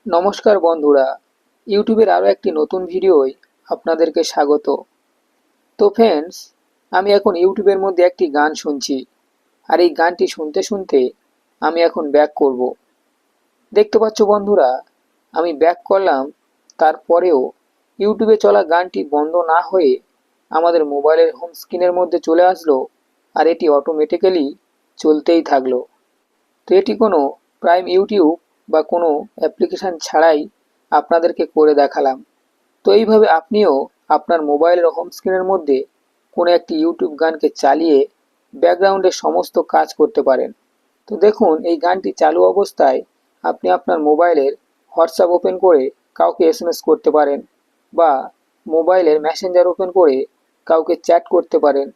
নমস্কার বন্ধুরা, ইউটিউবের আরও একটি নতুন ভিডিওয় আপনাদেরকে স্বাগত। তো ফ্রেন্ডস, আমি এখন ইউটিউবের মধ্যে একটি গান শুনছি, আর এই গানটি শুনতে শুনতে আমি এখন ব্যাক করব। দেখতে পাচ্ছ বন্ধুরা, আমি ব্যাক করলাম, তারপরেও ইউটিউবে চলা গানটি বন্ধ না হয়ে আমাদের মোবাইলের হোম স্ক্রিনের মধ্যে চলে আসলো, আর এটি অটোমেটিক্যালি চলতেই থাকলো। তো এটি কোনো প্রাইম ইউটিউব বা কোনো অ্যাপ্লিকেশান ছাড়াই আপনাদেরকে করে দেখালাম। তো এইভাবে আপনিও আপনার মোবাইলের হোম স্ক্রিনের মধ্যে কোনো একটি ইউটিউব গানকে চালিয়ে ব্যাকগ্রাউন্ডে সমস্ত কাজ করতে পারেন। তো দেখুন, এই গানটি চালু অবস্থায় আপনি আপনার মোবাইলের হোয়াটসঅ্যাপ ওপেন করে কাউকে এসএমএস করতে পারেন, বা মোবাইলের মেসেঞ্জার ওপেন করে কাউকে চ্যাট করতে পারেন।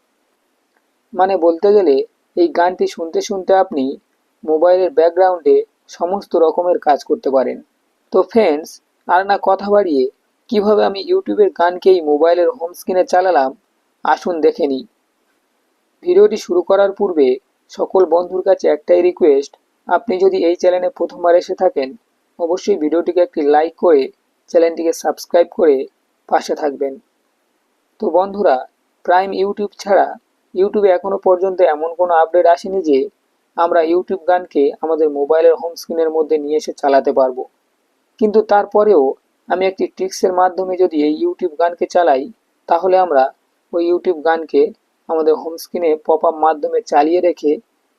মানে বলতে গেলে এই গানটি শুনতে শুনতে আপনি মোবাইলের ব্যাকগ্রাউন্ডে সমস্ত রকমের কাজ করতে পারেন। তো ফ্রেন্ডস, আর না কথা বাড়িয়ে কিভাবে আমি ইউটিউবের গানকে এই মোবাইলের হোম স্ক্রিনে চালালাম, আসুন দেখে নিই। ভিডিওটি শুরু করার পূর্বে সকল বন্ধুর কাছে একটাই রিকোয়েস্ট, আপনি যদি এই চ্যানেলে প্রথমবার এসে থাকেন, অবশ্যই ভিডিওটিকে একটি লাইক করে চ্যানেলটিকে সাবস্ক্রাইব করে পাশে থাকবেন। তো বন্ধুরা, প্রাইম ইউটিউব ছাড়া ইউটিউবে এখনো পর্যন্ত এমন কোনো আপডেট আসেনি যে আমরা ইউটিউব গানকে আমাদের মোবাইলের হোম স্ক্রিনের মধ্যে নিয়ে এসে চালাতে পারবো। কিন্তু তারপরেও আমি একটি ট্রিক্সের মাধ্যমে যদি এই ইউটিউব গানকে চালাই, তাহলে আমরা ওই ইউটিউব গানকে আমাদের হোম স্ক্রিনে পপ আপ মাধ্যমে চালিয়ে রেখে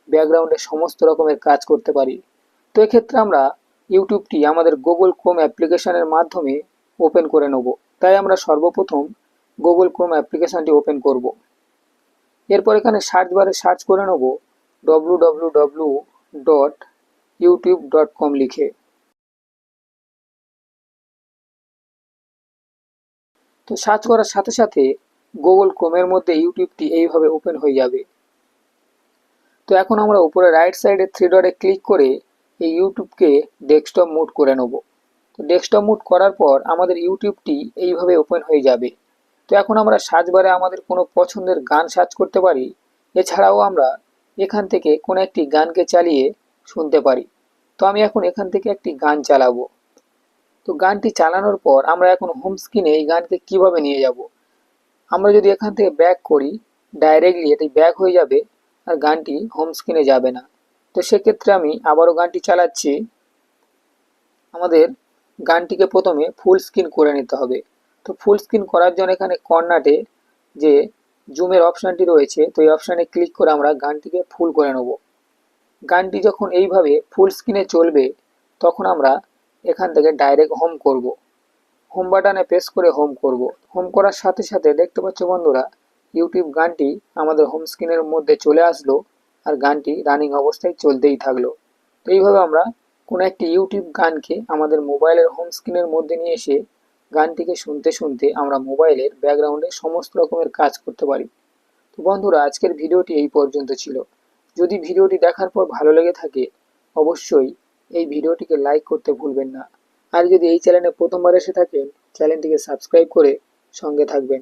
ব্যাকগ্রাউন্ডে সমস্ত রকমের কাজ করতে পারি। তো এক্ষেত্রে আমরা ইউটিউবটি আমাদের গুগল ক্রোম অ্যাপ্লিকেশনের মাধ্যমে ওপেন করে নেব। তাই আমরা সর্বপ্রথম গুগল ক্রোম অ্যাপ্লিকেশনটি ওপেন করব। এরপর এখানে সার্চ বারে সার্চ করে নেব www.youtube.com লিখে। তো সার্চ করার সাথে সাথে গুগল ক্রোমের মধ্যে ইউটিউবটি এইভাবে ওপেন হয়ে যাবে। তো এখন আমরা উপরে রাইট সাইডে থ্রি ডটে ক্লিক করে এই ইউটিউবকে ডেস্কটপ মুড করে নেব। তো ডেস্কটপ মুড করার পর আমাদের ইউটিউবটি এইভাবে ওপেন হয়ে যাবে। তো এখন আমরা সার্চ বারে আমাদের কোনো পছন্দের গান সার্চ করতে পারি। এছাড়াও আমরা এখান থেকে কোনো একটি গানকে চালিয়ে শুনতে পারি। তো আমি এখন এখান থেকে একটি গান চালাবো। তো গানটি চালানোর পর আমরা এখন হোম স্ক্রিনে এই গানকে কিভাবে নিয়ে যাব। আমরা যদি এখান থেকে ব্যাক করি, ডাইরেক্টলি এটি ব্যাক হয়ে যাবে, আর গানটি হোম স্ক্রিনে যাবে না। তো সেক্ষেত্রে আমি আবারও গানটি চালাচ্ছি। আমাদের গানটিকে প্রথমে ফুল স্ক্রিন করে নিতে হবে। তো ফুল স্ক্রিন করার জন্য এখানে কর্নারে যে জুমের অপশানটি রয়েছে, তো এই অপশানে ক্লিক করে আমরা গানটিকে ফুল করে নেব। গানটি যখন এইভাবে ফুল স্ক্রিনে চলবে, তখন আমরা এখান থেকে ডাইরেক্ট হোম করব। হোম বাটনে প্রেস করে হোম করব। হোম করার সাথে সাথে দেখতে পাচ্ছ বন্ধুরা, ইউটিউব গানটি আমাদের হোম স্ক্রিনের মধ্যে চলে আসলো, আর গানটি রানিং অবস্থায় চলতেই থাকলো। তো এইভাবে আমরা কোনো একটি ইউটিউব গানকে আমাদের মোবাইলের হোম স্ক্রিনের মধ্যে নিয়ে এসে গানটিকে শুনতে শুনতে আমরা মোবাইলের ব্যাকগ্রাউন্ডে সমস্ত রকমের কাজ করতে পারি। তো বন্ধুরা, আজকের ভিডিওটি এই পর্যন্ত ছিল। যদি ভিডিওটি দেখার পর ভালো লেগে থাকে, অবশ্যই এই ভিডিওটিকে লাইক করতে ভুলবেন না। আর যদি এই চ্যানেলে প্রথমবার এসে থাকেন, চ্যানেলটিকে সাবস্ক্রাইব করে সঙ্গে থাকবেন।